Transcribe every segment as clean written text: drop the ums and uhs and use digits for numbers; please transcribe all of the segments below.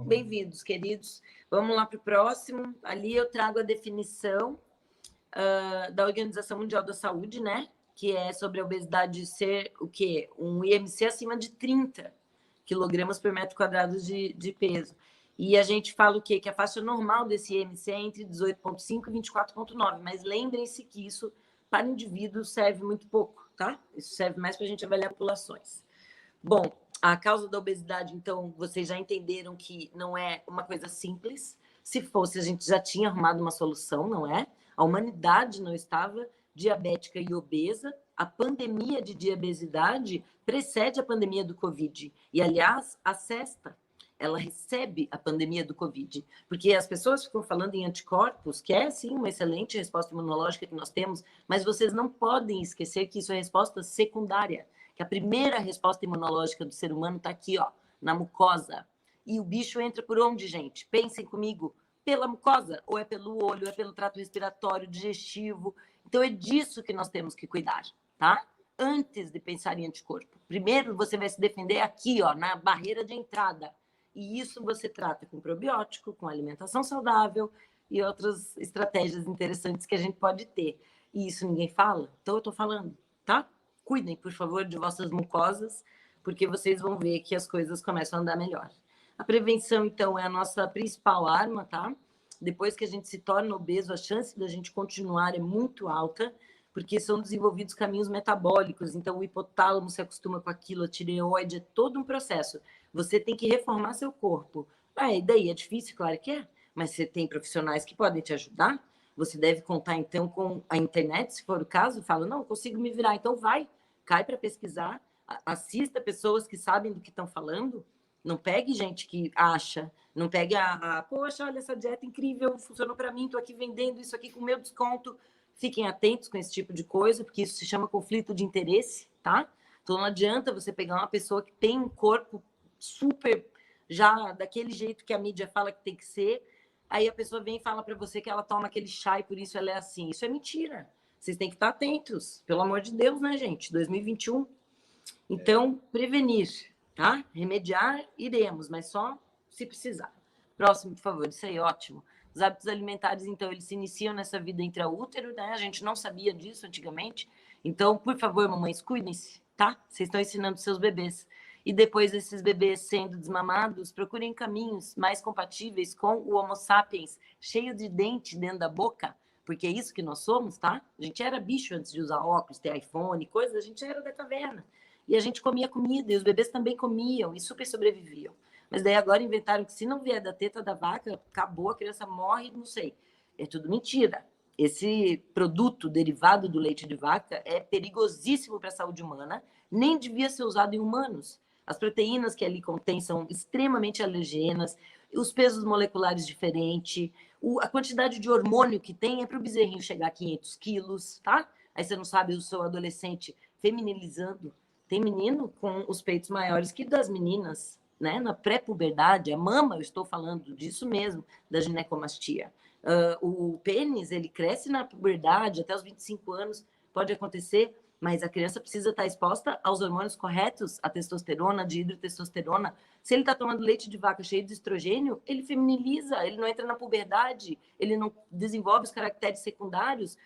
bem-vindos, queridos. Vamos lá para o próximo. Ali eu trago a definição da Organização Mundial da Saúde, né? Que é sobre a obesidade ser o quê? Um IMC acima de 30 quilogramas por metro quadrado de peso. E a gente fala o quê? Que a faixa normal desse IMC é entre 18,5 e 24,9. Mas lembrem-se que isso, para indivíduos, serve muito pouco, tá? Isso serve mais para a gente avaliar populações. Bom, a causa da obesidade, então, vocês já entenderam que não é uma coisa simples. Se fosse, a gente já tinha arrumado uma solução, não é? A humanidade não estava diabética e obesa. A pandemia de diabesidade precede a pandemia do Covid. E, aliás, a sexta, ela recebe a pandemia do Covid. Porque as pessoas ficam falando em anticorpos, que é, sim, uma excelente resposta imunológica que nós temos, mas vocês não podem esquecer que isso é resposta secundária. Que a primeira resposta imunológica do ser humano está aqui, ó, na mucosa. E o bicho entra por onde, gente? Pensem comigo. Pela mucosa, ou é pelo olho, ou é pelo trato respiratório, digestivo. Então, é disso que nós temos que cuidar, tá? Antes de pensar em anticorpo. Primeiro, você vai se defender aqui, ó, na barreira de entrada. E isso você trata com probiótico, com alimentação saudável e outras estratégias interessantes que a gente pode ter. E isso ninguém fala? Então, eu estou falando, tá? Cuidem, por favor, de vossas mucosas, porque vocês vão ver que as coisas começam a andar melhor. A prevenção, então, é a nossa principal arma, tá? Depois que a gente se torna obeso, a chance da gente continuar é muito alta, porque são desenvolvidos caminhos metabólicos, então o hipotálamo se acostuma com aquilo, a tireoide, é todo um processo. Você tem que reformar seu corpo. E daí é difícil? Claro que é, mas você tem profissionais que podem te ajudar. Você deve contar, então, com a internet, se for o caso. Fala, não, consigo me virar. Então, vai, cai para pesquisar, assista pessoas que sabem do que estão falando. Não pegue gente que acha, não pegue poxa, olha essa dieta incrível, funcionou para mim, estou aqui vendendo isso aqui com meu desconto. Fiquem atentos com esse tipo de coisa, porque isso se chama conflito de interesse, tá? Então, não adianta você pegar uma pessoa que tem um corpo super, já daquele jeito que a mídia fala que tem que ser, aí a pessoa vem e fala para você que ela toma aquele chá e por isso ela é assim. Isso é mentira. Vocês têm que estar atentos. Pelo amor de Deus, né, gente? 2021. Então, prevenir, tá? Remediar, iremos, mas só se precisar. Próximo, por favor. Isso aí, ótimo. Os hábitos alimentares, então, eles se iniciam nessa vida intraútero, né? A gente não sabia disso antigamente. Então, por favor, mamães, cuidem-se, tá? Vocês estão ensinando seus bebês. E depois esses bebês sendo desmamados, procurem caminhos mais compatíveis com o Homo sapiens, cheio de dente dentro da boca, porque é isso que nós somos, tá? A gente era bicho antes de usar óculos, ter iPhone, coisas, a gente era da caverna. E a gente comia comida, e os bebês também comiam, e super sobreviviam. Mas daí agora inventaram que se não vier da teta da vaca, acabou, a criança morre, não sei. É tudo mentira. Esse produto derivado do leite de vaca é perigosíssimo para a saúde humana, nem devia ser usado em humanos. As proteínas que ali contém são extremamente alergenas, os pesos moleculares diferentes, a quantidade de hormônio que tem é para o bezerrinho chegar a 500 quilos, tá? Aí você não sabe o seu adolescente feminilizando. Tem menino com os peitos maiores que das meninas, né? Na pré-puberdade, a mama, eu estou falando disso mesmo, da ginecomastia. O pênis, ele cresce na puberdade, até os 25 anos pode acontecer, mas a criança precisa estar exposta aos hormônios corretos, a testosterona, a dihidrotestosterona. Se ele está tomando leite de vaca cheio de estrogênio, ele feminiliza, ele não entra na puberdade, ele não desenvolve os caracteres secundários.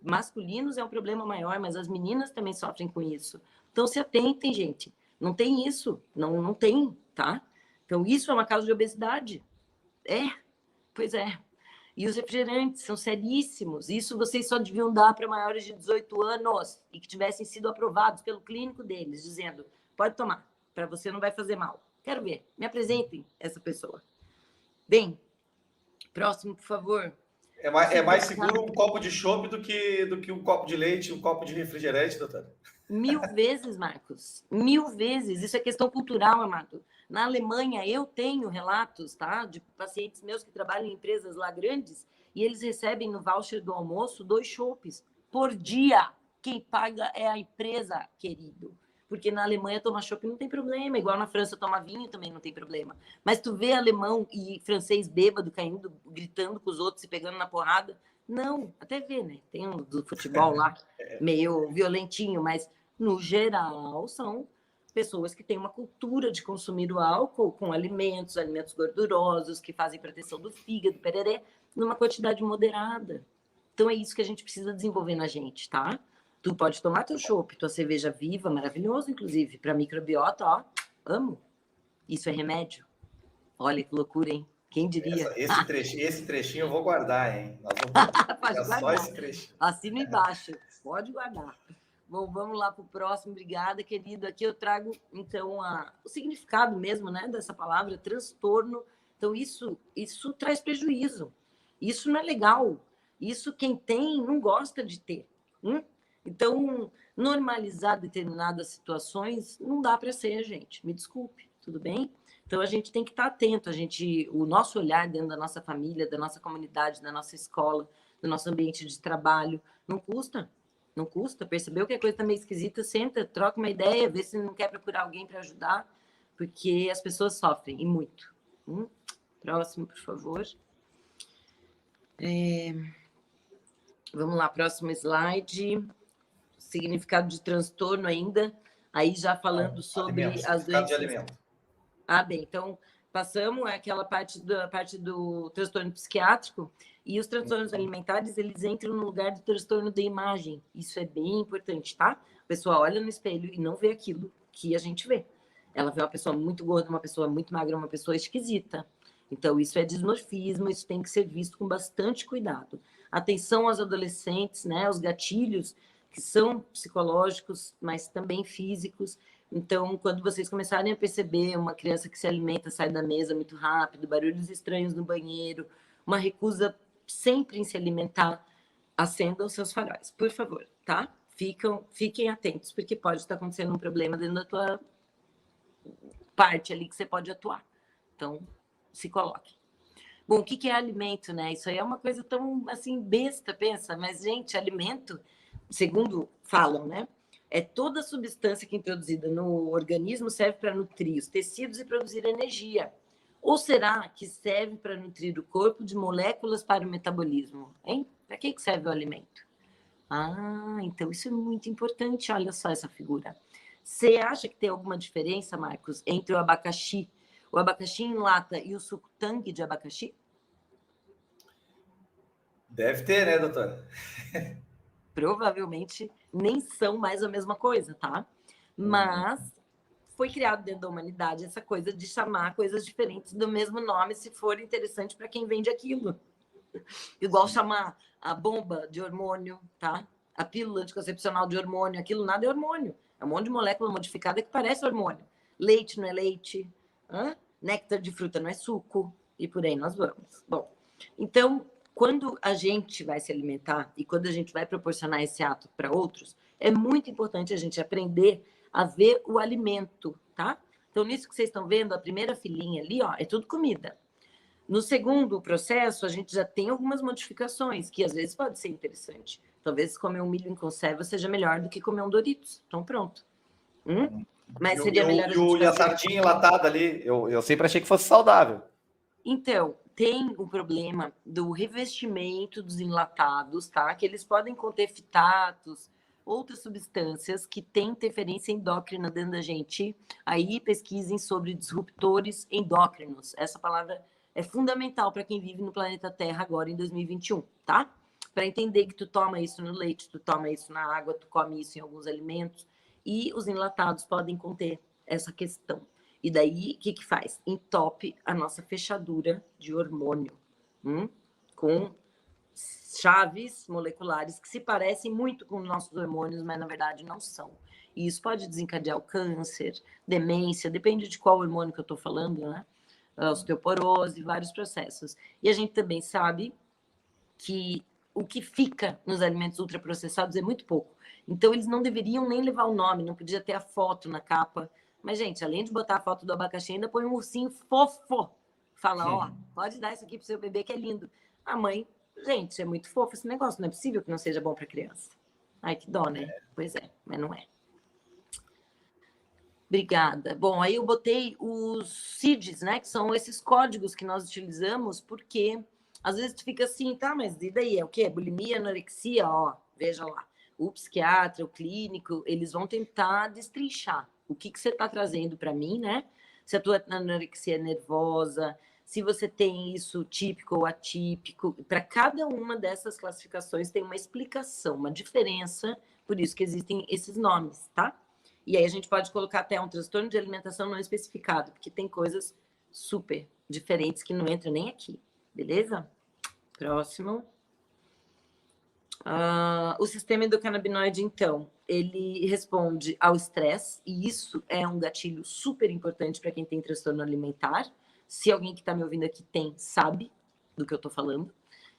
Masculinos é um problema maior, mas as meninas também sofrem com isso. Então, se atentem, gente. Não tem isso. Não tem, tá? Então, isso é uma causa de obesidade. Pois é. E os refrigerantes são seríssimos. Isso vocês só deviam dar para maiores de 18 anos e que tivessem sido aprovados pelo clínico deles, dizendo, pode tomar, para você não vai fazer mal. Quero ver. Me apresentem essa pessoa. Bem, próximo, por favor. É mais seguro um copo de chopp do que um copo de leite, um copo de refrigerante, doutora? 1000 vezes, Marcos. 1000 vezes. Isso é questão cultural, amado. Na Alemanha, eu tenho relatos, tá? De pacientes meus que trabalham em empresas lá grandes e eles recebem no voucher do almoço 2 chopps por dia. Quem paga é a empresa, querido. Porque na Alemanha tomar chopp não tem problema, igual na França tomar vinho também não tem problema. Mas tu vê alemão e francês bêbado caindo, gritando com os outros e pegando na porrada, não, até vê, né? Tem um do futebol lá, meio violentinho, mas no geral são pessoas que têm uma cultura de consumir o álcool com alimentos gordurosos, que fazem proteção do fígado, pererê, numa quantidade moderada. Então é isso que a gente precisa desenvolver na gente, tá? Tu pode tomar teu chopp, tua cerveja viva, maravilhoso, inclusive, para microbiota, ó, amo. Isso é remédio. Olha que loucura, hein? Quem diria? Esse trechinho eu vou guardar, hein? Nós Pode vamos só guardar. esse trechinho. Assina embaixo. Pode guardar. Bom, vamos lá para o próximo. Obrigada, querido. Aqui eu trago, então, o significado mesmo, né, dessa palavra, transtorno. Então, isso traz prejuízo. Isso não é legal. Isso quem tem não gosta de ter. Então, normalizar determinadas situações não dá para ser, gente. Me desculpe, tudo bem? Então, a gente tem que estar atento. O nosso olhar dentro da nossa família, da nossa comunidade, da nossa escola, do nosso ambiente de trabalho, não custa. Não custa. Percebeu que a coisa está meio esquisita? Senta, troca uma ideia, vê se não quer procurar alguém para ajudar, porque as pessoas sofrem, e muito. Próximo, por favor. Vamos lá, próximo slide. Significado de transtorno ainda. Aí já falando sobre as doenças. De alimento. Bem, então passamos aquela parte do transtorno psiquiátrico, e os transtornos alimentares, eles entram no lugar do transtorno da imagem. Isso é bem importante, tá? A pessoa olha no espelho e não vê aquilo que a gente vê. Ela vê uma pessoa muito gorda, uma pessoa muito magra, uma pessoa esquisita. Então, isso é dismorfismo, isso tem que ser visto com bastante cuidado. Atenção aos adolescentes, né? Os gatilhos, que são psicológicos, mas também físicos. Então, quando vocês começarem a perceber uma criança que se alimenta, sai da mesa muito rápido, barulhos estranhos no banheiro, uma recusa sempre em se alimentar, acendam seus faróis, por favor, tá? Fiquem atentos, porque pode estar acontecendo um problema dentro da tua parte ali que você pode atuar. Então, se coloque. Bom, o que é alimento, né? Isso aí é uma coisa tão, assim, besta, pensa. Mas, gente, alimento, segundo falam, né? É toda substância que é introduzida no organismo serve para nutrir os tecidos e produzir energia. Ou será que serve para nutrir o corpo de moléculas para o metabolismo? Hein? Para que serve o alimento? Então isso é muito importante. Olha só essa figura. Você acha que tem alguma diferença, Marcos, entre o abacaxi em lata e o suco Tang de abacaxi? Deve ter, né, doutora? Provavelmente nem são mais a mesma coisa, tá? Mas foi criado dentro da humanidade essa coisa de chamar coisas diferentes do mesmo nome, se for interessante para quem vende aquilo. Igual chamar a bomba de hormônio, tá? A pílula anticoncepcional de hormônio, aquilo nada é hormônio. É um monte de molécula modificada que parece hormônio. Leite não é leite, néctar de fruta não é suco, e por aí nós vamos. Bom, então, quando a gente vai se alimentar e quando a gente vai proporcionar esse ato para outros, é muito importante a gente aprender a ver o alimento, tá? Então, nisso que vocês estão vendo, a primeira filinha ali, ó, é tudo comida. No segundo processo, a gente já tem algumas modificações, que às vezes pode ser interessante. Talvez comer um milho em conserva seja melhor do que comer um Doritos. Então, pronto. Mas seria melhor e a sardinha enlatada ali, eu sempre achei que fosse saudável. Então, tem o problema do revestimento dos enlatados, tá? Que eles podem conter fitatos, outras substâncias que têm interferência endócrina dentro da gente. Aí pesquisem sobre disruptores endócrinos. Essa palavra é fundamental para quem vive no planeta Terra agora em 2021, tá? Para entender que tu toma isso no leite, tu toma isso na água, tu come isso em alguns alimentos. E os enlatados podem conter essa questão. E daí, o que faz? Entope a nossa fechadura de hormônio, com chaves moleculares que se parecem muito com nossos hormônios, mas na verdade não são. E isso pode desencadear o câncer, demência, depende de qual hormônio que eu estou falando, né? Osteoporose, vários processos. E a gente também sabe que o que fica nos alimentos ultraprocessados é muito pouco. Então, eles não deveriam nem levar o nome, não podia ter a foto na capa. Mas, gente, além de botar a foto do abacaxi, ainda põe um ursinho fofo. Fala, ó, pode dar isso aqui pro seu bebê que é lindo. A mãe, gente, é muito fofo esse negócio, não é possível que não seja bom para criança. Ai, que dó, né? Pois é, mas não é. Obrigada. Bom, aí eu botei os CIDs, né? Que são esses códigos que nós utilizamos, porque às vezes tu fica assim, tá, mas e daí? É o quê? Bulimia, anorexia? Ó, veja lá. O psiquiatra, o clínico, eles vão tentar destrinchar, o que você está trazendo para mim, né? Se a tua anorexia é nervosa, se você tem isso típico ou atípico. Para cada uma dessas classificações tem uma explicação, uma diferença, por isso que existem esses nomes, tá? E aí a gente pode colocar até um transtorno de alimentação não especificado, porque tem coisas super diferentes que não entram nem aqui, beleza? Próximo. O sistema endocannabinoide, então, ele responde ao estresse, e isso é um gatilho super importante para quem tem transtorno alimentar. Se alguém que está me ouvindo aqui tem, sabe do que eu estou falando.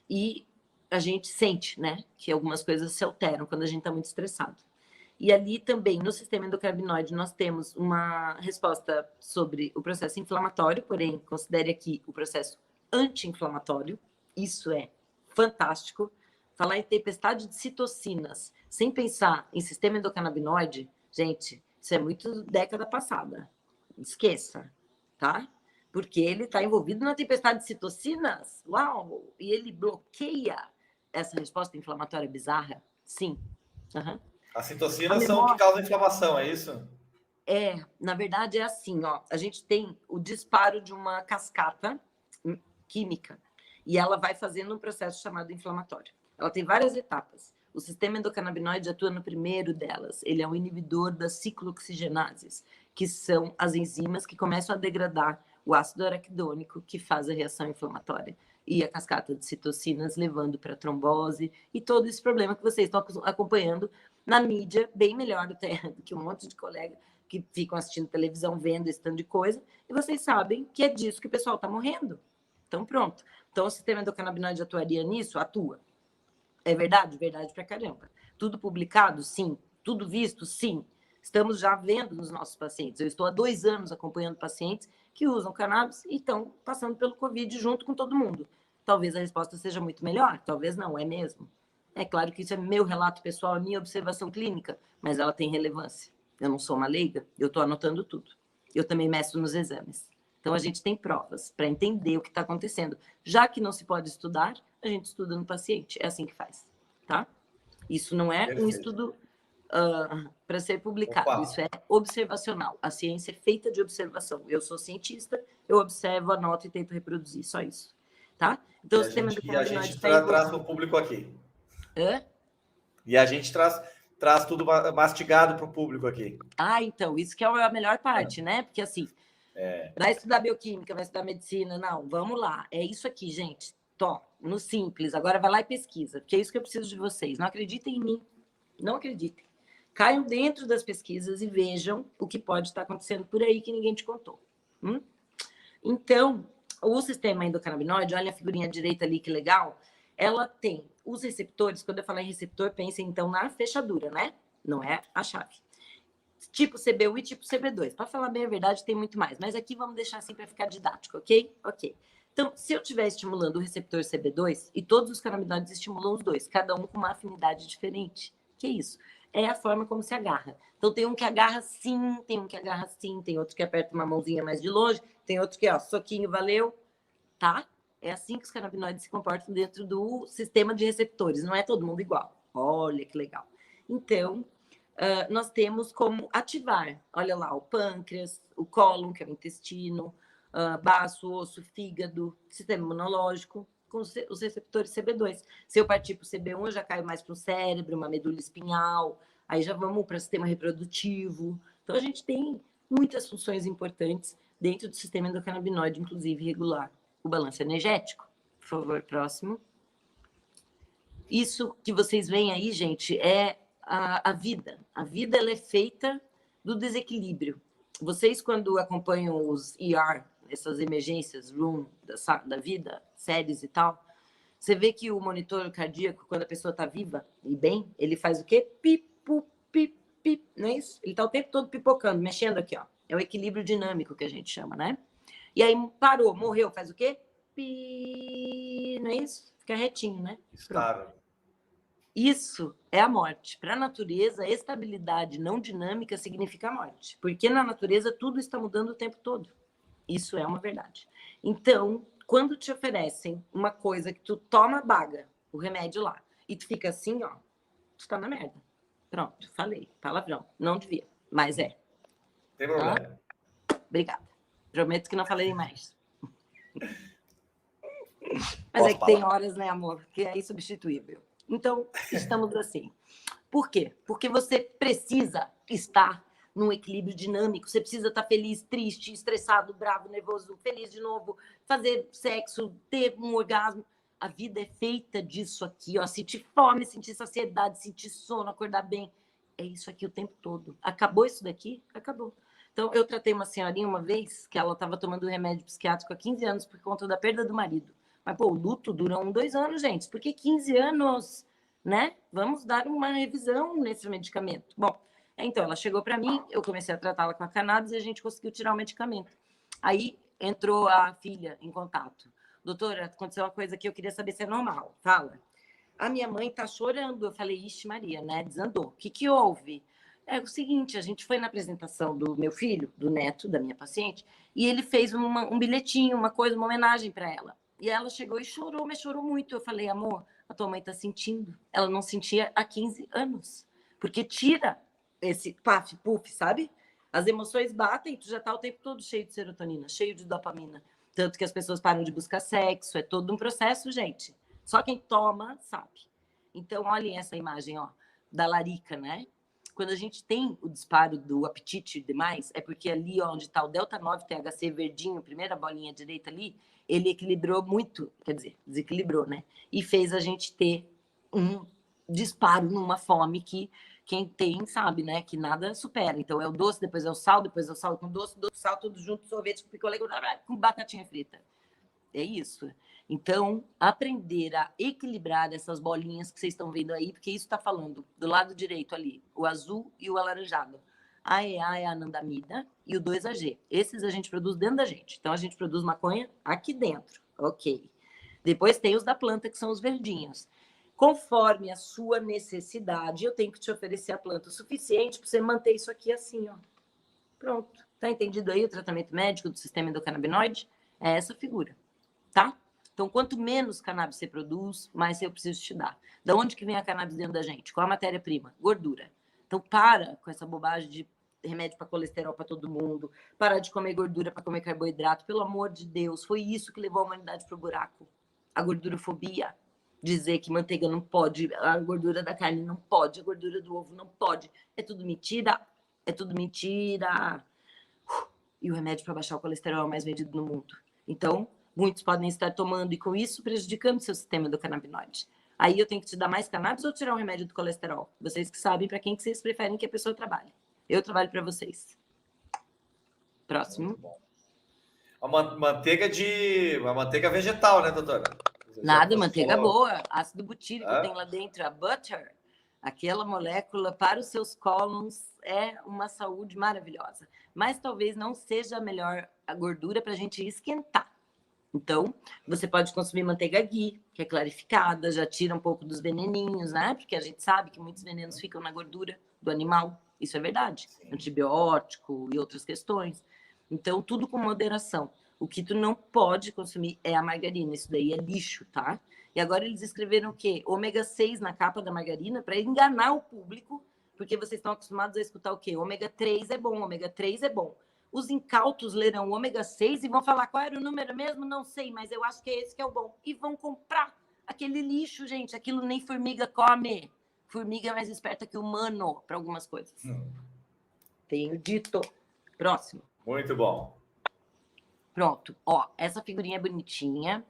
E a gente sente, né, que algumas coisas se alteram quando a gente está muito estressado. E ali também, no sistema endocannabinoide, nós temos uma resposta sobre o processo inflamatório, porém, considere aqui o processo anti-inflamatório. Isso é fantástico. Falar em tempestade de citocinas, sem pensar em sistema endocannabinoide, gente, isso é muito década passada. Esqueça, tá? Porque ele está envolvido na tempestade de citocinas. Uau! E ele bloqueia essa resposta inflamatória bizarra? Sim. Uhum. As citocinas são o que causa inflamação, é isso? Na verdade é assim, ó. A gente tem o disparo de uma cascata química e ela vai fazendo um processo chamado inflamatório. Ela tem várias etapas. O sistema endocannabinoide atua no primeiro delas. Ele é um inibidor das ciclooxigenases, que são as enzimas que começam a degradar o ácido araquidônico, que faz a reação inflamatória. E a cascata de citocinas levando para trombose e todo esse problema que vocês estão acompanhando na mídia, bem melhor até do que um monte de colega que ficam assistindo televisão, vendo esse tanto de coisa, e vocês sabem que é disso que o pessoal está morrendo. Então, pronto. Então, o sistema endocannabinoide atuaria nisso? Atua. É verdade? Verdade pra caramba. Tudo publicado? Sim. Tudo visto? Sim. Estamos já vendo nos nossos pacientes. Eu estou há 2 anos acompanhando pacientes que usam cannabis e estão passando pelo Covid junto com todo mundo. Talvez a resposta seja muito melhor, talvez não, é mesmo. É claro que isso é meu relato pessoal, a minha observação clínica, mas ela tem relevância. Eu não sou uma leiga, eu estou anotando tudo. Eu também mestro nos exames. Então, a gente tem provas para entender o que está acontecendo. Já que não se pode estudar, a gente estuda no paciente. É assim que faz, tá? Isso não é um estudo para ser publicado. Opa. Isso é observacional. A ciência é feita de observação. Eu sou cientista, eu observo, anoto e tento reproduzir. Só isso, tá? Então, o sistema endocannabinoide está traz para o público aqui. Hã? E a gente traz tudo mastigado para o público aqui. Então, isso que é a melhor parte, né? Porque assim, vai estudar bioquímica, vai estudar medicina, não, vamos lá. É isso aqui, gente. No simples. Agora vai lá e pesquisa, porque é isso que eu preciso de vocês. Não acreditem em mim. Não acreditem. Caiam dentro das pesquisas e vejam o que pode estar acontecendo por aí que ninguém te contou. Então, o sistema endocannabinoide, olha a figurinha direita ali, que legal. Ela tem os receptores. Quando eu falar em receptor, pensem então na fechadura, né? Não é a chave. Tipo CB1 e tipo CB2. Para falar bem a verdade, tem muito mais. Mas aqui vamos deixar assim para ficar didático, ok? Ok. Então, se eu estiver estimulando o receptor CB2, e todos os canabinoides estimulam os dois, cada um com uma afinidade diferente. Que é isso? É a forma como se agarra. Então, tem um que agarra sim, tem um que agarra sim, tem outro que aperta uma mãozinha mais de longe, tem outro que, ó, soquinho, valeu, tá? É assim que os canabinoides se comportam dentro do sistema de receptores. Não é todo mundo igual. Olha que legal. Então, nós temos como ativar. Olha lá, o pâncreas, o cólon, que é o intestino, baço, osso, fígado, sistema imunológico, com os receptores CB2. Se eu partir para o CB1, eu já caio mais para o cérebro, uma medula espinhal, aí já vamos para o sistema reprodutivo. Então, a gente tem muitas funções importantes dentro do sistema endocannabinoide, inclusive regular o balanço energético. Por favor, próximo. Isso que vocês veem aí, gente, é a vida. A vida ela é feita do desequilíbrio. Vocês, quando acompanham os ER, essas emergências room da vida, séries e tal, você vê que o monitor cardíaco, quando a pessoa está viva e bem, ele faz o quê? Pipo, pip, pip, não é isso? Ele está o tempo todo pipocando, mexendo aqui, ó. É o equilíbrio dinâmico que a gente chama, né? E aí parou, morreu, faz o quê? Pi, não é isso? Fica retinho, né? Claro. Isso é a morte. Para a natureza, estabilidade não dinâmica significa morte. Porque na natureza tudo está mudando o tempo todo. Isso é uma verdade. Então, quando te oferecem uma coisa que tu toma baga, o remédio lá, e tu fica assim, ó, tu tá na merda. Pronto, falei, palavrão. Não devia, mas é. Tem problema. Obrigada. Prometo que não falarei mais. Mas Posso é que falar? tem horas, né, amor, que é insubstituível. Então, estamos assim. Por quê? Porque você precisa estar num equilíbrio dinâmico. Você precisa estar feliz, triste, estressado, bravo, nervoso, feliz de novo, fazer sexo, ter um orgasmo. A vida é feita disso aqui, ó. Sentir fome, sentir saciedade, sentir sono, acordar bem. É isso aqui o tempo todo. Acabou isso daqui? Acabou. Então, eu tratei uma senhorinha uma vez que ela estava tomando remédio psiquiátrico há 15 anos por conta da perda do marido. Mas, pô, o luto dura 2 anos, gente. Por que 15 anos, né? Vamos dar uma revisão nesse medicamento. Bom, então, ela chegou para mim, eu comecei a tratá-la com a cannabis e a gente conseguiu tirar o medicamento. Aí, entrou a filha em contato. Doutora, aconteceu uma coisa que eu queria saber se é normal. Fala. A minha mãe tá chorando. Eu falei, ixi, Maria, né? Desandou. O que que houve? É o seguinte, a gente foi na apresentação do meu filho, do neto, da minha paciente, e ele fez um bilhetinho, uma coisa, uma homenagem para ela. E ela chegou e chorou, mas chorou muito. Eu falei, amor, a tua mãe tá sentindo. Ela não sentia há 15 anos. Porque tira esse paf, puf, sabe? As emoções batem e tu já tá o tempo todo cheio de serotonina, cheio de dopamina. Tanto que as pessoas param de buscar sexo. É todo um processo, gente. Só quem toma sabe. Então, olhem essa imagem, ó, da larica, né? Quando a gente tem o disparo do apetite demais, é porque ali onde está o delta 9 THC verdinho, primeira bolinha direita ali, ele equilibrou muito, quer dizer, desequilibrou, né? E fez a gente ter um disparo numa fome que quem tem sabe, né? Que nada supera. Então é o doce, depois é o sal com doce, sal, tudo junto, sorvete com picolé, com batatinha frita. É isso. Então, aprender a equilibrar essas bolinhas que vocês estão vendo aí, porque isso está falando do lado direito ali, o azul e o alaranjado. A EA é a anandamida e o 2AG. Esses a gente produz dentro da gente. Então, a gente produz maconha aqui dentro. Ok. Depois tem os da planta, que são os verdinhos. Conforme a sua necessidade, eu tenho que te oferecer a planta o suficiente para você manter isso aqui assim, ó. Pronto. Tá entendido aí o tratamento médico do sistema endocannabinoide? É essa figura. Tá? Então, quanto menos cannabis você produz, mais eu preciso te dar. Da onde que vem a cannabis dentro da gente? Qual a matéria-prima? Gordura. Então, para com essa bobagem de remédio para colesterol para todo mundo, parar de comer gordura para comer carboidrato. Pelo amor de Deus, foi isso que levou a humanidade para o buraco. A gordurofobia. Dizer que manteiga não pode, a gordura da carne não pode, a gordura do ovo não pode. É tudo mentira. É tudo mentira. E o remédio para baixar o colesterol é o mais vendido no mundo. Então, muitos podem estar tomando e com isso prejudicando seu sistema endocannabinoide. Aí eu tenho que te dar mais cannabis ou tirar o remédio do colesterol? Vocês que sabem para quem que vocês preferem que a pessoa trabalhe. Eu trabalho para vocês. Próximo. Uma manteiga vegetal, né, doutora? Nada, manteiga boa. Ácido butírico tem lá É? dentro, a butter. Aquela molécula para os seus cólons é uma saúde maravilhosa. Mas talvez não seja a melhor a gordura para a gente esquentar. Então, você pode consumir manteiga ghee, que é clarificada, já tira um pouco dos veneninhos, né? Porque a gente sabe que muitos venenos ficam na gordura do animal. Isso é verdade. Sim. Antibiótico e outras questões. Então, tudo com moderação. O que tu não pode consumir é a margarina. Isso daí é lixo, tá? E agora eles escreveram o quê? Ômega 6 na capa da margarina para enganar o público, porque vocês estão acostumados a escutar o quê? Ômega 3 é bom, ômega 3 é bom. Os incautos lerão ômega 6 e vão falar qual era o número mesmo? Não sei, mas eu acho que é esse que é o bom. E vão comprar aquele lixo, gente. Aquilo nem formiga come. Formiga é mais esperta que humano para algumas coisas. Tenho dito. Próximo. Muito bom. Pronto. Ó, essa figurinha é bonitinha.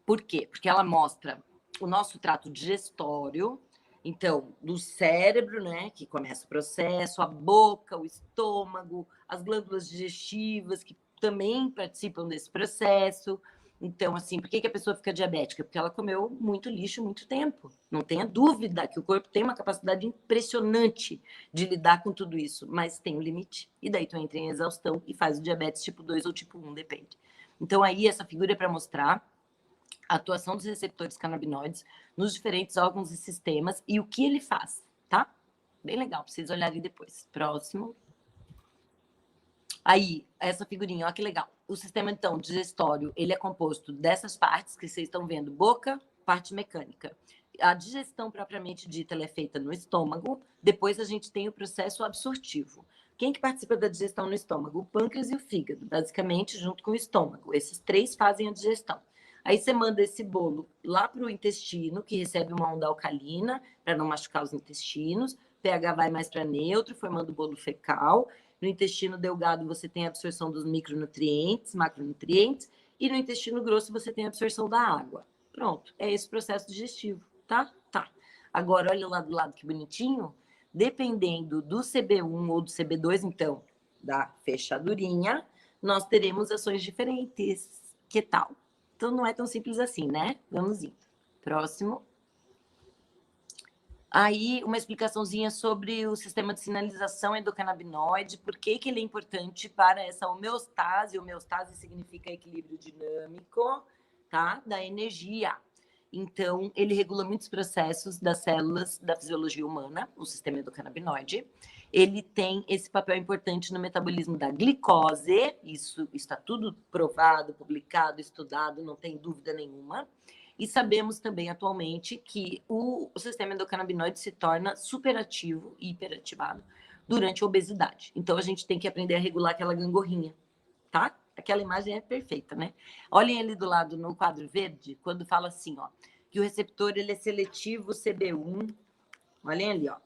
Por quê? Porque ela mostra o nosso trato digestório. Então, do cérebro, né, que começa o processo, a boca, o estômago, as glândulas digestivas, que também participam desse processo. Então, assim, por que a pessoa fica diabética? Porque ela comeu muito lixo muito tempo. Não tenha dúvida que o corpo tem uma capacidade impressionante de lidar com tudo isso, mas tem um limite. E daí tu entra em exaustão e faz o diabetes tipo 2 ou tipo 1, depende. Então, aí, essa figura é para mostrar a atuação dos receptores canabinoides nos diferentes órgãos e sistemas e o que ele faz, tá? Bem legal, precisa olhar ali depois. Próximo. Aí, essa figurinha, ó que legal. O sistema, então, digestório, ele é composto dessas partes que vocês estão vendo, boca, parte mecânica. A digestão propriamente dita, ela é feita no estômago, depois a gente tem o processo absortivo. Quem que participa da digestão no estômago? O pâncreas e o fígado, basicamente, junto com o estômago. Esses três fazem a digestão. Aí você manda esse bolo lá para o intestino, que recebe uma onda alcalina, para não machucar os intestinos. O pH vai mais para neutro, formando o bolo fecal. No intestino delgado, você tem a absorção dos micronutrientes, macronutrientes. E no intestino grosso, você tem a absorção da água. Pronto, é esse processo digestivo, tá? Tá. Agora, olha lá do lado que bonitinho. Dependendo do CB1 ou do CB2, então, da fechadurinha, nós teremos ações diferentes. Que tal? Então, não é tão simples assim, né? Vamos indo. Próximo. Aí, uma explicaçãozinha sobre o sistema de sinalização endocannabinoide, por que ele é importante para essa homeostase. Homeostase significa equilíbrio dinâmico, tá? Da energia. Então, ele regula muitos processos das células da fisiologia humana, o sistema endocannabinoide. Ele tem esse papel importante no metabolismo da glicose, isso está tudo provado, publicado, estudado, não tem dúvida nenhuma. E sabemos também atualmente que o sistema endocannabinoide se torna superativo e hiperativado durante a obesidade. Então, a gente tem que aprender a regular aquela gangorrinha, tá? Aquela imagem é perfeita, né? Olhem ali do lado no quadro verde, quando fala assim, ó, que o receptor ele é seletivo CB1. Olhem ali, ó.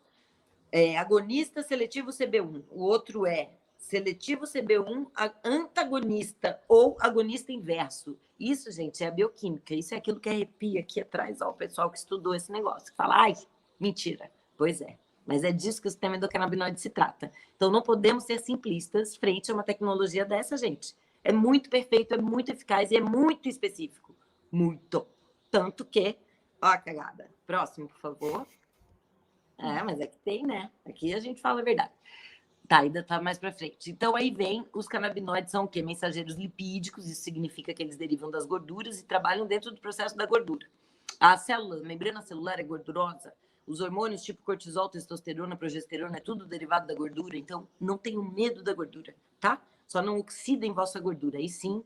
É agonista seletivo CB1. O outro é seletivo CB1 antagonista ou agonista inverso. Isso, gente, é a bioquímica. Isso é aquilo que arrepia aqui atrás, ó, o pessoal que estudou esse negócio. Que fala, ai, mentira. Pois é. Mas é disso que o sistema endocannabinoide se trata. Então, não podemos ser simplistas frente a uma tecnologia dessa, gente. É muito perfeito, é muito eficaz e é muito específico. Muito. Tanto que... Ó a cagada. Próximo, por favor. É, mas é que tem, né? Aqui a gente fala a verdade. Tá, ainda tá mais para frente. Então, aí vem, os canabinoides são o quê? Mensageiros lipídicos, isso significa que eles derivam das gorduras e trabalham dentro do processo da gordura. A célula, a membrana celular é gordurosa, os hormônios tipo cortisol, testosterona, progesterona, é tudo derivado da gordura, então não tenham medo da gordura, tá? Só não oxidem vossa gordura, aí sim,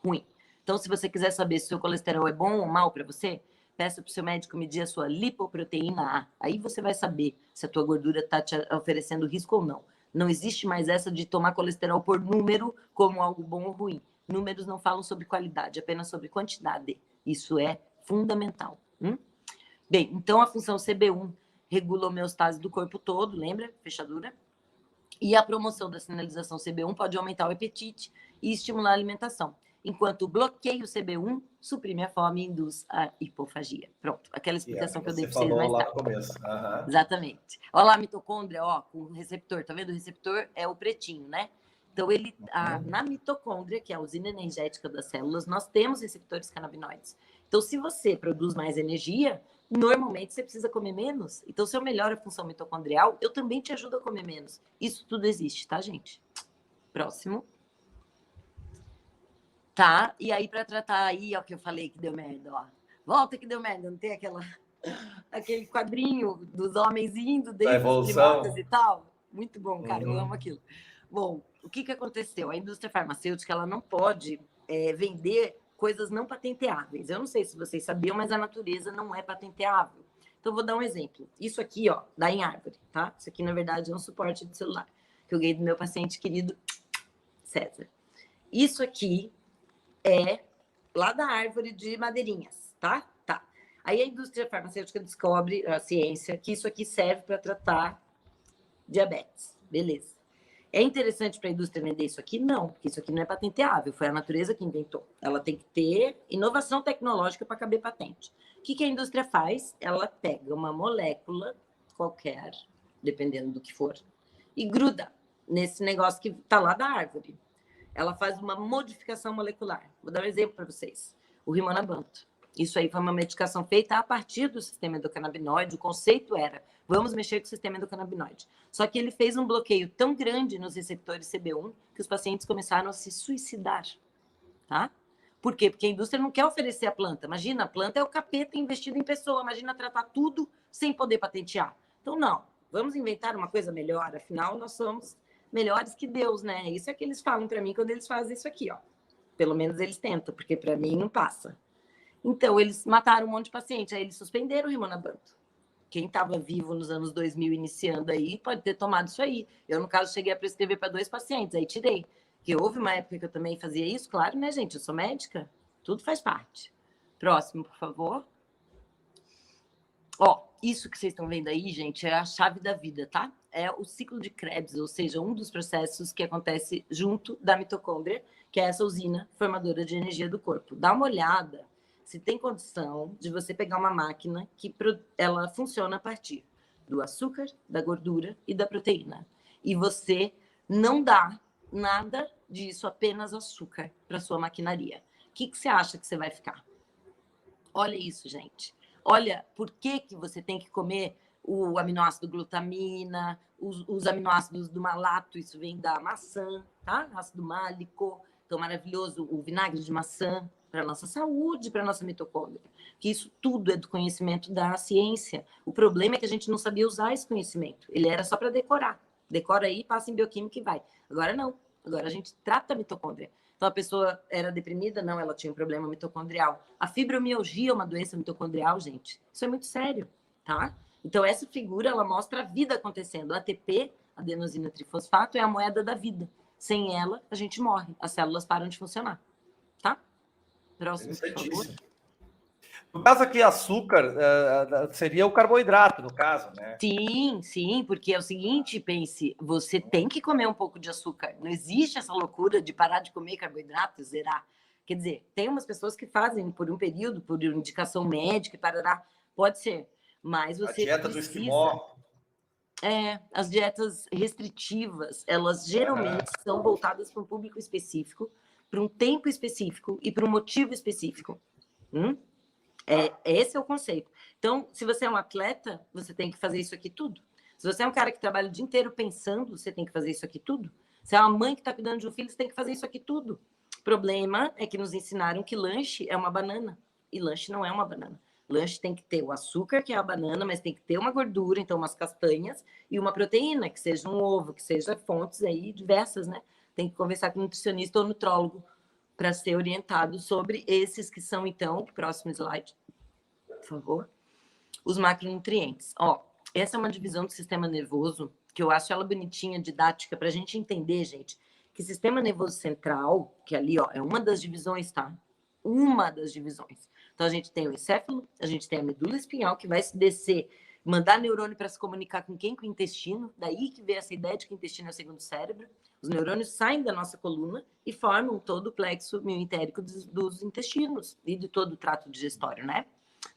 ruim. Então, se você quiser saber se o seu colesterol é bom ou mal para você, peça para o seu médico medir a sua lipoproteína A. Aí você vai saber se a tua gordura está te oferecendo risco ou não. Não existe mais essa de tomar colesterol por número como algo bom ou ruim. Números não falam sobre qualidade, apenas sobre quantidade. Isso é fundamental. Bem, então a função CB1 regula a homeostase do corpo todo, lembra? Fechadura. E a promoção da sinalização CB1 pode aumentar o apetite e estimular a alimentação, enquanto o bloqueio CB1 suprime a fome e induz a hipofagia. Pronto, aquela explicação que eu dei para vocês mais tarde. Lá no começo. Uhum. Exatamente. Olha lá a mitocôndria, ó, com o receptor, tá vendo? O receptor é o pretinho, né? Então, ele, na mitocôndria, que é a usina energética das células, nós temos receptores canabinoides. Então, se você produz mais energia, normalmente você precisa comer menos. Então, se eu melhoro a função mitocondrial, eu também te ajudo a comer menos. Isso tudo existe, tá, gente? Próximo. Tá? E aí, para tratar aí, ó, que eu falei que deu merda, ó. Volta que deu merda, não tem aquele quadrinho dos homens indo desde os primórdios e tal? Muito bom, cara, eu amo aquilo. Bom, o que aconteceu? A indústria farmacêutica ela não pode vender coisas não patenteáveis. Eu não sei se vocês sabiam, mas a natureza não é patenteável. Então, vou dar um exemplo. Isso aqui, ó, dá em árvore, tá? Isso aqui, na verdade, é um suporte de celular que eu ganhei do meu paciente querido César. Isso aqui é lá da árvore de madeirinhas, tá? Tá. Aí a indústria farmacêutica descobre, a ciência, que isso aqui serve para tratar diabetes. Beleza. É interessante para a indústria vender isso aqui? Não, porque isso aqui não é patenteável, foi a natureza que inventou. Ela tem que ter inovação tecnológica para caber patente. O que a indústria faz? Ela pega uma molécula qualquer, dependendo do que for, e gruda nesse negócio que está lá da árvore. Ela faz uma modificação molecular. Vou dar um exemplo para vocês. O Rimonabant. Isso aí foi uma medicação feita a partir do sistema endocannabinoide. O conceito era, vamos mexer com o sistema endocannabinoide. Só que ele fez um bloqueio tão grande nos receptores CB1 que os pacientes começaram a se suicidar. Tá? Por quê? Porque a indústria não quer oferecer a planta. Imagina, a planta é o capeta investido em pessoa. Imagina tratar tudo sem poder patentear. Então, não. Vamos inventar uma coisa melhor. Afinal, nós somos melhores que Deus, né? Isso é que eles falam para mim quando eles fazem isso aqui, ó. Pelo menos eles tentam, porque para mim não passa. Então, eles mataram um monte de paciente. Aí eles suspenderam o Rimonabant. Quem estava vivo nos anos 2000, iniciando aí, pode ter tomado isso aí. Eu, no caso, cheguei a prescrever para 2 pacientes, aí tirei. Porque houve uma época que eu também fazia isso, claro, né, gente? Eu sou médica, tudo faz parte. Próximo, por favor. Ó, isso que vocês estão vendo aí, gente, é a chave da vida, tá? É o ciclo de Krebs, ou seja, um dos processos que acontece junto da mitocôndria, que é essa usina formadora de energia do corpo. Dá uma olhada se tem condição de você pegar uma máquina que ela funciona a partir do açúcar, da gordura e da proteína. E você não dá nada disso, apenas açúcar, para sua maquinaria. O que você acha que você vai ficar? Olha isso, gente. Olha, por que você tem que comer o aminoácido glutamina, os aminoácidos do malato, isso vem da maçã, tá? Ácido málico, então maravilhoso, o vinagre de maçã para nossa saúde, para nossa mitocôndria. Que isso tudo é do conhecimento da ciência. O problema é que a gente não sabia usar esse conhecimento. Ele era só para decorar. Decora aí, passa em bioquímica e vai. Agora não. Agora a gente trata a mitocôndria. Então, a pessoa era deprimida? Não, ela tinha um problema mitocondrial. A fibromialgia é uma doença mitocondrial, gente. Isso é muito sério, tá? Então, essa figura, ela mostra a vida acontecendo. O ATP, adenosina trifosfato, é a moeda da vida. Sem ela, a gente morre. As células param de funcionar, tá? Próximo, por favor. No caso aqui, açúcar seria o carboidrato, no caso, né? Sim, sim, porque é o seguinte, pense, você tem que comer um pouco de açúcar. Não existe essa loucura de parar de comer carboidrato, zerar. Quer dizer, tem umas pessoas que fazem por um período, por indicação médica, e parará, pode ser. Mas você a dieta do esquimó. As dietas restritivas, elas geralmente são voltadas para um público específico, para um tempo específico e para um motivo específico. Esse é o conceito. Então, se você é um atleta, você tem que fazer isso aqui tudo. Se você é um cara que trabalha o dia inteiro pensando, você tem que fazer isso aqui tudo. Se é uma mãe que está cuidando de um filho, você tem que fazer isso aqui tudo. O problema é que nos ensinaram que lanche é uma banana. E lanche não é uma banana. Lanche tem que ter o açúcar, que é a banana, mas tem que ter uma gordura, então umas castanhas, e uma proteína, que seja um ovo, que seja fontes aí diversas, né? Tem que conversar com um nutricionista ou nutrólogo para ser orientado sobre esses que são, então, próximo slide, por favor, os macronutrientes. Ó, essa é uma divisão do sistema nervoso, que eu acho ela bonitinha, didática, para a gente entender, gente, que sistema nervoso central, que ali, ó, é uma das divisões, tá? Uma das divisões. Então, a gente tem o encéfalo, a gente tem a medula espinhal, que vai se descer, mandar neurônio para se comunicar com quem? Com o intestino. Daí que veio essa ideia de que o intestino é o segundo cérebro. Os neurônios saem da nossa coluna e formam todo o plexo mioentérico dos intestinos e de todo o trato digestório, né?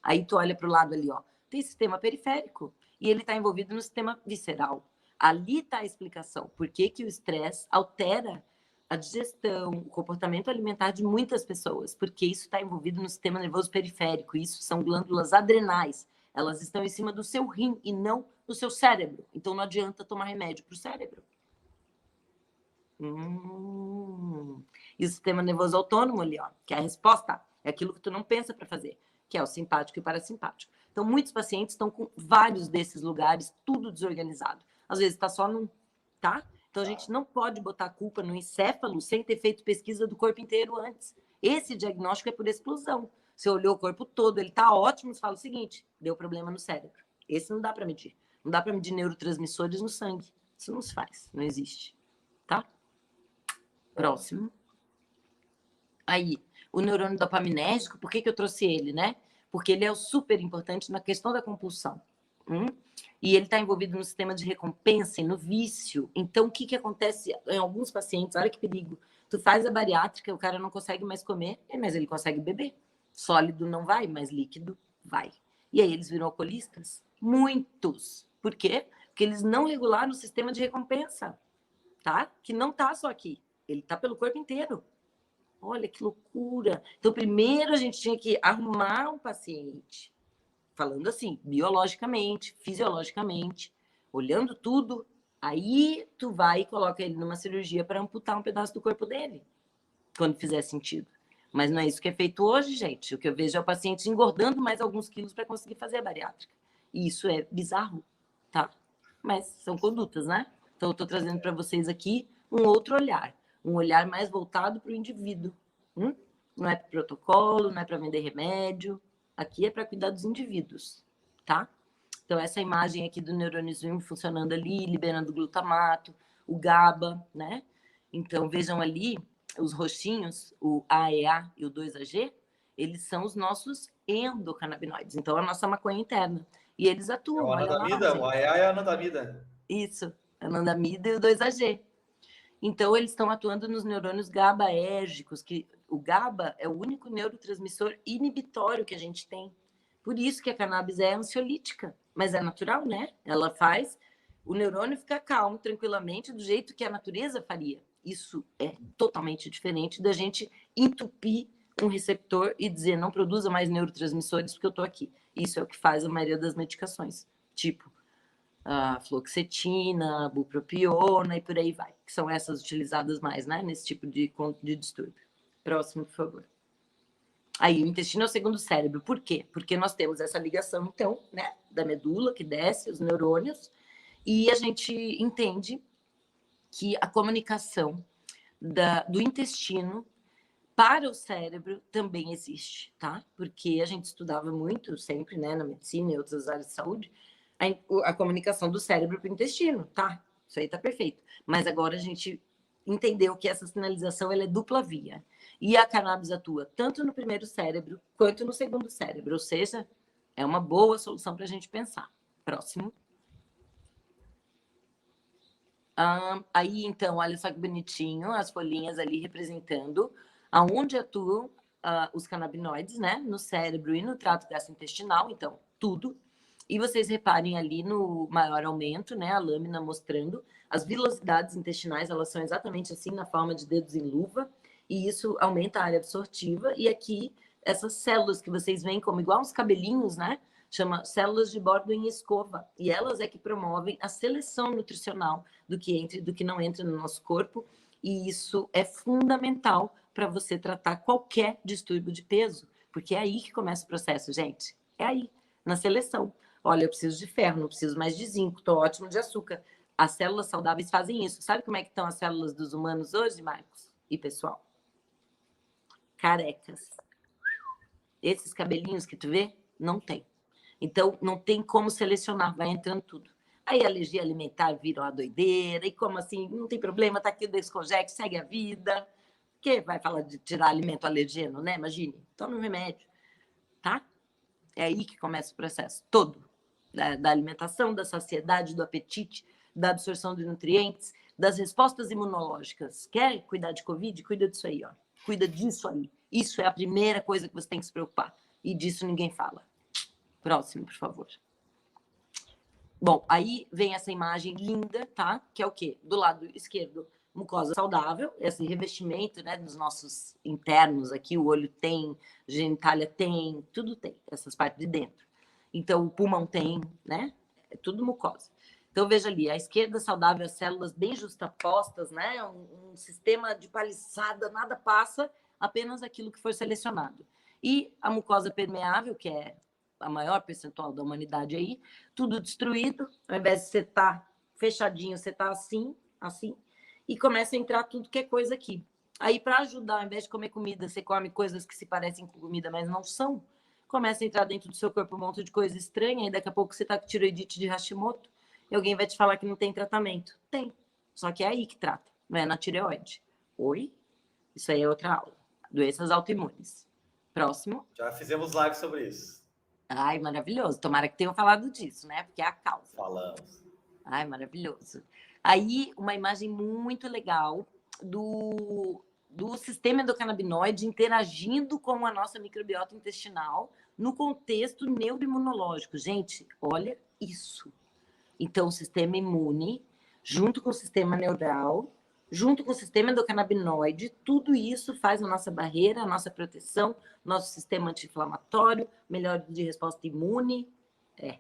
Aí tu olha para o lado ali, ó, tem sistema periférico e ele está envolvido no sistema visceral. Ali está a explicação. Por que que o estresse altera a digestão, o comportamento alimentar de muitas pessoas? Porque isso está envolvido no sistema nervoso periférico. Isso são glândulas adrenais. Elas estão em cima do seu rim e não do seu cérebro. Então não adianta tomar remédio para o cérebro. E o sistema nervoso autônomo ali, ó, que é a resposta, é aquilo que tu não pensa para fazer, que é o simpático e o parasimpático. Então, muitos pacientes estão com vários desses lugares, tudo desorganizado. Às vezes está só num, tá? Então, a gente não pode botar a culpa no encéfalo sem ter feito pesquisa do corpo inteiro antes. Esse diagnóstico é por explosão. Você olhou o corpo todo, ele está ótimo, você fala o seguinte, deu problema no cérebro. Esse não dá para medir. Não dá para medir neurotransmissores no sangue. Isso não se faz, não existe. Tá? Próximo. Aí, o neurônio dopaminérgico, por que eu trouxe ele, né? Porque ele é super importante na questão da compulsão. E ele está envolvido no sistema de recompensa e no vício. Então, o que acontece em alguns pacientes? Olha que perigo. Tu faz a bariátrica, o cara não consegue mais comer, mas ele consegue beber. Sólido não vai, mas líquido vai. E aí eles viram alcoolistas? Muitos. Por quê? Porque eles não regularam o sistema de recompensa, tá? Que não tá só aqui. Ele tá pelo corpo inteiro. Olha que loucura. Então, primeiro a gente tinha que arrumar um paciente, falando assim, biologicamente, fisiologicamente, olhando tudo, aí tu vai e coloca ele numa cirurgia para amputar um pedaço do corpo dele, quando fizer sentido. Mas não é isso que é feito hoje, gente. O que eu vejo é o paciente engordando mais alguns quilos para conseguir fazer a bariátrica. E isso é bizarro, tá? Mas são condutas, né? Então, eu estou trazendo para vocês aqui um outro olhar. Um olhar mais voltado para o indivíduo. Não é para protocolo, não é para vender remédio. Aqui é para cuidar dos indivíduos, tá? Então, essa imagem aqui do neurôniozinho funcionando ali, liberando glutamato, o GABA, né? Então, vejam ali, os roxinhos, o AEA e o 2-AG, eles são os nossos endocannabinoides. Então, a nossa maconha interna. E eles É atuam, o olha lá, anandamida, o gente. AA é a anandamida. Isso, anandamida e o 2-AG. Então, eles estão atuando nos neurônios GABAérgicos, que o GABA é o único neurotransmissor inibitório que a gente tem. Por isso que a cannabis é ansiolítica, mas é natural, né? Ela faz o neurônio ficar calmo, tranquilamente, do jeito que a natureza faria. Isso é totalmente diferente da gente entupir um receptor e dizer não produza mais neurotransmissores porque eu estou aqui. Isso é o que faz a maioria das medicações, tipo a fluoxetina, a bupropiona e por aí vai, que são essas utilizadas mais, né, nesse tipo de distúrbio. Próximo, por favor. Aí, o intestino é o segundo cérebro. Por quê? Porque nós temos essa ligação, então, né, da medula que desce, os neurônios, e a gente entende que a comunicação do intestino para o cérebro também existe, tá? Porque a gente estudava muito, sempre, né, na medicina e outras áreas de saúde, a comunicação do cérebro para o intestino, tá? Isso aí tá perfeito. Mas agora a gente entendeu que essa sinalização ela é dupla via. E a cannabis atua tanto no primeiro cérebro quanto no segundo cérebro, ou seja, é uma boa solução para a gente pensar. Próximo. Aí, então, olha só que bonitinho, as folhinhas ali representando aonde atuam os canabinoides, né? No cérebro e no trato gastrointestinal, então, tudo. E vocês reparem ali no maior aumento, né? A lâmina mostrando as vilosidades intestinais, elas são exatamente assim, na forma de dedos em luva, e isso aumenta a área absortiva. E aqui, essas células que vocês veem como igual uns cabelinhos, né? Chama células de bordo em escova, e elas é que promovem a seleção nutricional do que entra e do que não entra no nosso corpo, e isso é fundamental para você tratar qualquer distúrbio de peso, porque é aí que começa o processo, gente. É aí, na seleção. Olha, eu preciso de ferro, não preciso mais de zinco, estou ótimo de açúcar. As células saudáveis fazem isso. Sabe como é que estão as células dos humanos hoje, Marcos? E pessoal? Carecas. Esses cabelinhos que tu vê, não tem. Então, não tem como selecionar, vai entrando tudo. Aí a alergia alimentar vira uma doideira, e como assim, não tem problema, tá aqui o Descongex, segue a vida. Que vai falar de tirar alimento alergeno, né? Imagine, toma um remédio, tá? É aí que começa o processo todo, da alimentação, da saciedade, do apetite, da absorção de nutrientes, das respostas imunológicas. Quer cuidar de Covid? Cuida disso aí, ó. Cuida disso aí. Isso é a primeira coisa que você tem que se preocupar. E disso ninguém fala. Próximo, por favor. Bom, aí vem essa imagem linda, tá? Que é o quê? Do lado esquerdo, mucosa saudável, esse revestimento, né, dos nossos internos aqui, o olho tem, genitália tem, tudo tem, essas partes de dentro. Então, o pulmão tem, né? É tudo mucosa. Então, veja ali, à esquerda saudável, as células bem justapostas, né? Um sistema de paliçada, nada passa, apenas aquilo que foi selecionado. E a mucosa permeável, que é a maior percentual da humanidade aí, tudo destruído, ao invés de você estar fechadinho, você está assim, assim, e começa a entrar tudo que é coisa aqui. Aí, para ajudar, ao invés de comer comida, você come coisas que se parecem com comida, mas não são, começa a entrar dentro do seu corpo um monte de coisa estranha, e daqui a pouco você está com tiroidite de Hashimoto, e alguém vai te falar que não tem tratamento. Tem, só que é aí que trata, não é na tireoide. Oi? Isso aí é outra aula. Doenças autoimunes. Próximo. Já fizemos live sobre isso. Ai, maravilhoso. Tomara que tenham falado disso, né? Porque é a causa. Falamos. Ai, maravilhoso. Aí, uma imagem muito legal do sistema endocannabinoide interagindo com a nossa microbiota intestinal no contexto neuroimunológico. Gente, olha isso. Então, o sistema imune, junto com o sistema neural, junto com o sistema endocannabinoide, tudo isso faz a nossa barreira, a nossa proteção, nosso sistema anti-inflamatório, melhor de resposta imune. É.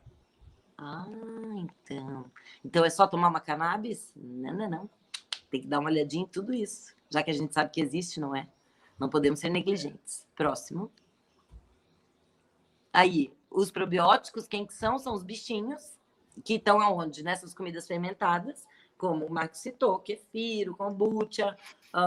Ah, então. Então é só tomar uma cannabis? Não, não, não. Tem que dar uma olhadinha em tudo isso, já que a gente sabe que existe, não é? Não podemos ser negligentes. Próximo. Aí, os probióticos, quem que são? São os bichinhos que estão aonde? Nessas comidas fermentadas, como o Marcos citou, kefir, o kombucha,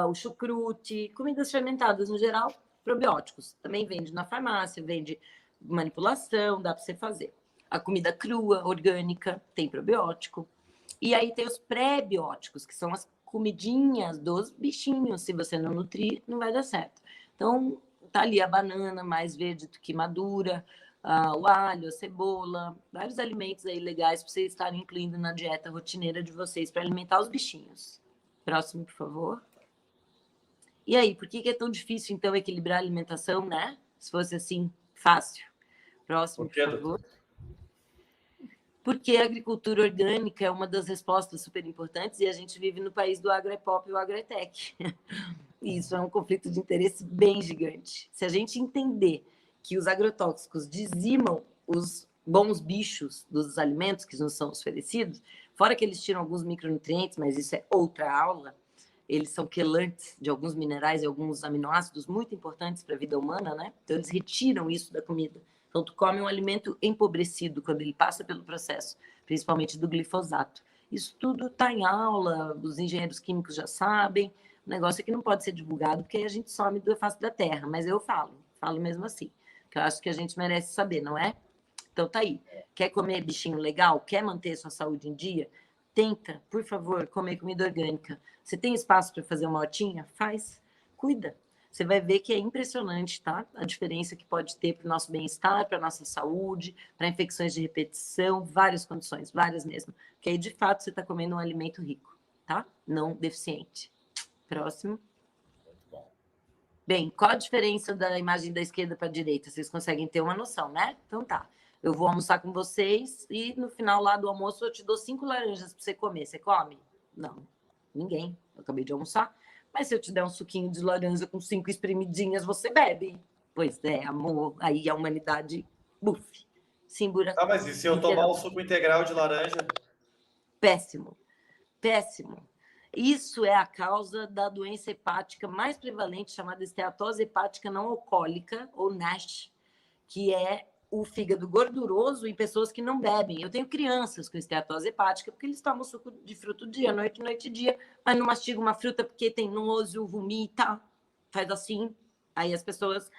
o chucrute, comidas fermentadas no geral, probióticos. Também vende na farmácia, vende manipulação, dá para você fazer. A comida crua, orgânica, tem probiótico. E aí tem os pré-bióticos, que são as comidinhas dos bichinhos. Se você não nutrir, não vai dar certo. Então, tá ali a banana mais verde do que madura, o alho, a cebola, vários alimentos aí legais para vocês estarem incluindo na dieta rotineira de vocês para alimentar os bichinhos. Próximo, por favor. E aí, por que é tão difícil, então, equilibrar a alimentação, né? Se fosse assim, fácil. Próximo, por favor. Porque a agricultura orgânica é uma das respostas super importantes e a gente vive no país do agropop e o agrotech. Isso é um conflito de interesse bem gigante. Se a gente entender que os agrotóxicos dizimam os bons bichos dos alimentos que nos são oferecidos, fora que eles tiram alguns micronutrientes, mas isso é outra aula, eles são quelantes de alguns minerais e alguns aminoácidos muito importantes para a vida humana, né? Então eles retiram isso da comida. Então, tu come um alimento empobrecido quando ele passa pelo processo, principalmente do glifosato. Isso tudo está em aula, os engenheiros químicos já sabem. O negócio é que não pode ser divulgado, porque aí a gente some da face da terra. Mas eu falo mesmo assim, que eu acho que a gente merece saber, não é? Então, tá aí. Quer comer bichinho legal? Quer manter sua saúde em dia? Tenta, por favor, comer comida orgânica. Você tem espaço para fazer uma hortinha? Faz. Cuida. Você vai ver que é impressionante, tá? A diferença que pode ter para o nosso bem-estar, para a nossa saúde, para infecções de repetição, várias condições, várias mesmo. Porque aí, de fato, você está comendo um alimento rico, tá? Não deficiente. Próximo. Bem, qual a diferença da imagem da esquerda para a direita? Vocês conseguem ter uma noção, né? Então tá. Eu vou almoçar com vocês e no final lá do almoço eu te dou 5 laranjas para você comer. Você come? Não. Ninguém. Eu acabei de almoçar. Mas se eu te der um suquinho de laranja com 5 espremidinhas, você bebe. Pois é, amor. Aí a humanidade, buf. Simbura. Ah, mas e se eu tomar um suco integral de laranja? Péssimo. Péssimo. Isso é a causa da doença hepática mais prevalente, chamada esteatose hepática não alcoólica, ou NASH, que é o fígado gorduroso em pessoas que não bebem. Eu tenho crianças com esteatose hepática porque eles tomam suco de fruta dia, noite e dia, mas não mastigam uma fruta porque tem nojo, vomita, faz assim. Aí as pessoas...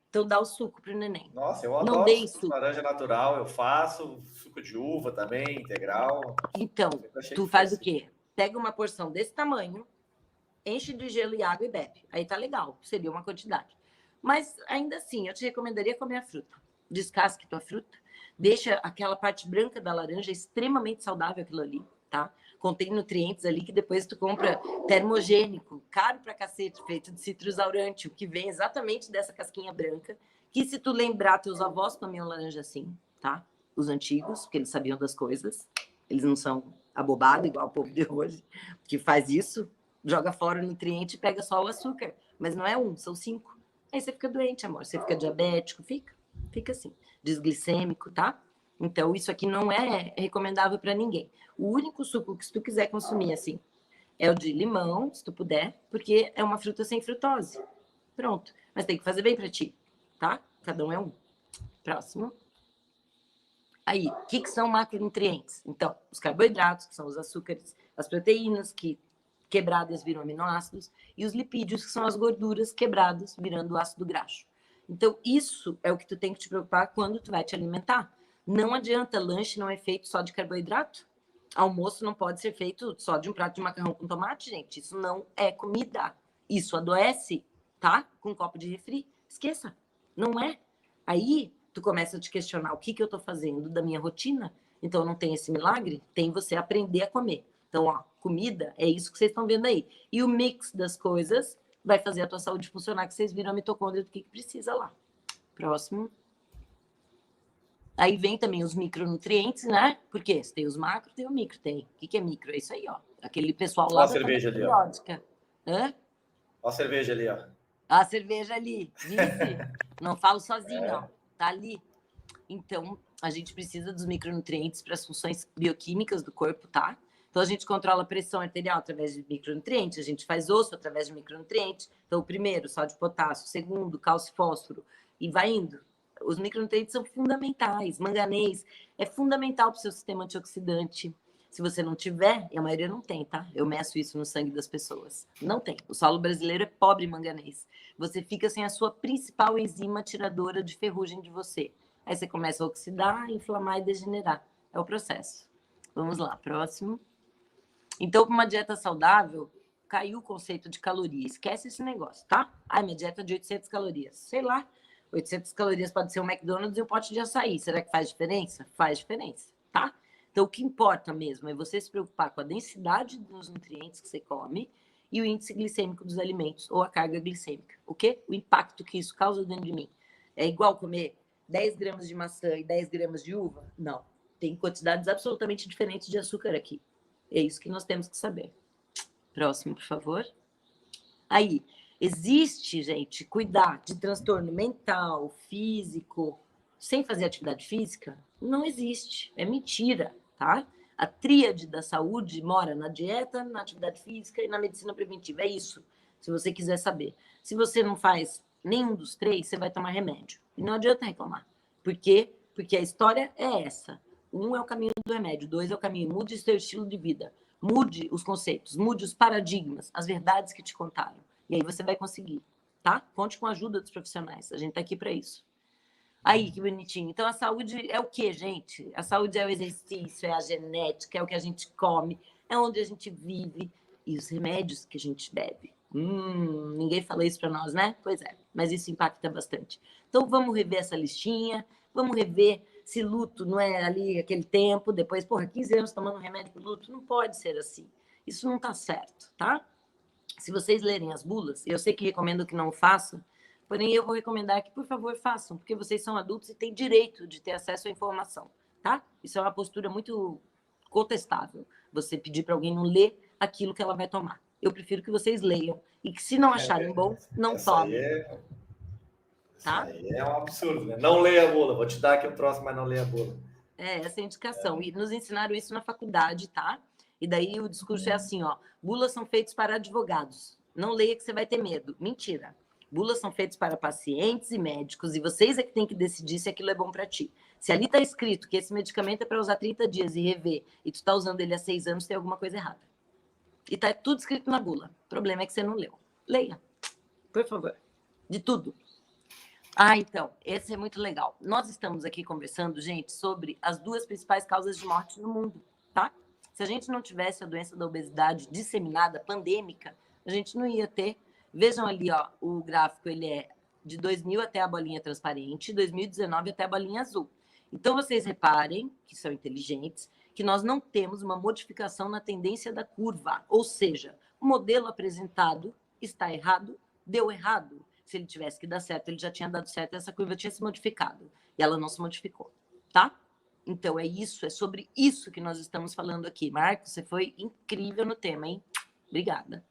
Então dá o suco pro neném. Nossa, eu não adoro suco de laranja natural, eu faço suco de uva também, integral. Então, tu faz o quê? Pega uma porção desse tamanho, enche de gelo e água e bebe. Aí tá legal, seria uma quantidade. Mas ainda assim, eu te recomendaria comer a fruta. Descasque tua fruta, deixa aquela parte branca da laranja extremamente saudável aquilo ali, tá? Contém nutrientes ali que depois tu compra termogênico, caro pra cacete, feito de citrusaurante, o que vem exatamente dessa casquinha branca, que se tu lembrar, teus avós comiam laranja assim, tá? Os antigos, porque eles sabiam das coisas. Eles não são abobados igual o povo de hoje, que faz isso, joga fora o nutriente e pega só o açúcar. Mas não é um, são 5. Aí você fica doente, amor. Você fica diabético, fica assim, desglicêmico, tá? Então, isso aqui não é recomendável para ninguém. O único suco que se tu quiser consumir, assim, é o de limão, se tu puder, porque é uma fruta sem frutose. Pronto. Mas tem que fazer bem para ti, tá? Cada um é um. Próximo. Aí, o que são macronutrientes? Então, os carboidratos, que são os açúcares, as proteínas, que quebradas viram aminoácidos, e os lipídios, que são as gorduras quebradas, virando ácido graxo. Então, isso é o que tu tem que te preocupar quando tu vai te alimentar. Não adianta, lanche não é feito só de carboidrato. Almoço não pode ser feito só de um prato de macarrão com tomate, gente. Isso não é comida. Isso adoece, tá? Com um copo de refri. Esqueça. Não é. Aí, tu começa a te questionar o que eu tô fazendo da minha rotina. Então, não tem esse milagre? Tem você aprender a comer. Então, ó, comida é isso que vocês estão vendo aí. E o mix das coisas vai fazer a tua saúde funcionar, que vocês viram a mitocôndria do que precisa lá. Próximo. Aí vem também os micronutrientes, né? Porque se tem os macro, tem o micro. Tem. O que é micro? É isso aí, ó. Aquele pessoal lá. Olha a cerveja ali, ó. Hã? Olha a cerveja ali, ó. A cerveja ali. Disse? Não falo sozinho, ó. Tá ali. Então, a gente precisa dos micronutrientes para as funções bioquímicas do corpo, tá? Então, a gente controla a pressão arterial através de micronutrientes, a gente faz osso através de micronutrientes. Então, o primeiro, sódio e potássio, o segundo, cálcio e fósforo, e vai indo. Os micronutrientes são fundamentais. Manganês é fundamental para o seu sistema antioxidante. Se você não tiver, e a maioria não tem, tá? Eu meço isso no sangue das pessoas. Não tem. O solo brasileiro é pobre em manganês. Você fica sem a sua principal enzima tiradora de ferrugem de você. Aí você começa a oxidar, inflamar e degenerar. É o processo. Vamos lá, próximo. Então, para uma dieta saudável, caiu o conceito de caloria. Esquece esse negócio, tá? Ai, minha dieta é de 800 calorias. Sei lá, 800 calorias pode ser um McDonald's e um pote de açaí. Será que faz diferença? Faz diferença, tá? Então, o que importa mesmo é você se preocupar com a densidade dos nutrientes que você come e o índice glicêmico dos alimentos, ou a carga glicêmica. O quê? O impacto que isso causa dentro de mim. É igual comer 10 gramas de maçã e 10 gramas de uva? Não. Tem quantidades absolutamente diferentes de açúcar aqui. É isso que nós temos que saber. Próximo, por favor. Aí, existe, gente, cuidar de transtorno mental, físico, sem fazer atividade física? Não existe. É mentira, tá? A tríade da saúde mora na dieta, na atividade física e na medicina preventiva. É isso, se você quiser saber. Se você não faz nenhum dos três, você vai tomar remédio. E não adianta reclamar. Por quê? Porque a história é essa. 1 é o caminho do remédio, 2 é o caminho. Mude o seu estilo de vida. Mude os conceitos, mude os paradigmas, as verdades que te contaram. E aí você vai conseguir, tá? Conte com a ajuda dos profissionais. A gente tá aqui para isso. Aí, que bonitinho. Então, a saúde é o quê, gente? A saúde é o exercício, é a genética, é o que a gente come, é onde a gente vive e os remédios que a gente bebe. Ninguém falou isso para nós, né? Pois é, mas isso impacta bastante. Então, vamos rever essa listinha, vamos rever se luto não é ali aquele tempo, depois, 15 anos tomando remédio para luto. Não pode ser assim. Isso não tá certo, tá? Se vocês lerem as bulas, eu sei que recomendo que não façam, porém eu vou recomendar que, por favor, façam, porque vocês são adultos e têm direito de ter acesso à informação, tá? Isso é uma postura muito contestável, você pedir para alguém não ler aquilo que ela vai tomar. Eu prefiro que vocês leiam e que, se não acharem bom, não tomem. Tá? Isso aí é um absurdo, né? Não leia a bula, vou te dar aqui o troço, mas não leia a bula. Essa é a indicação. E nos ensinaram isso na faculdade, tá? E daí o discurso é assim, ó, bulas são feitos para advogados. Não leia que você vai ter medo. Mentira. Bulas são feitos para pacientes e médicos e vocês é que tem que decidir se aquilo é bom para ti. Se ali está escrito que esse medicamento é para usar 30 dias e rever e tu está usando ele há 6 anos, tem alguma coisa errada. E tá tudo escrito na bula. O problema é que você não leu. Leia, por favor. De tudo. Então, esse é muito legal. Nós estamos aqui conversando, gente, sobre as 2 principais causas de morte no mundo, tá? Se a gente não tivesse a doença da obesidade disseminada, pandêmica, a gente não ia ter. Vejam ali, ó, o gráfico, ele é de 2000 até a bolinha transparente, 2019 até a bolinha azul. Então, vocês reparem, que são inteligentes, que nós não temos uma modificação na tendência da curva. Ou seja, o modelo apresentado está errado, deu errado. Se ele tivesse que dar certo, ele já tinha dado certo, essa curva tinha se modificado. E ela não se modificou, tá? Então, é isso, é sobre isso que nós estamos falando aqui. Marcos, você foi incrível no tema, hein? Obrigada.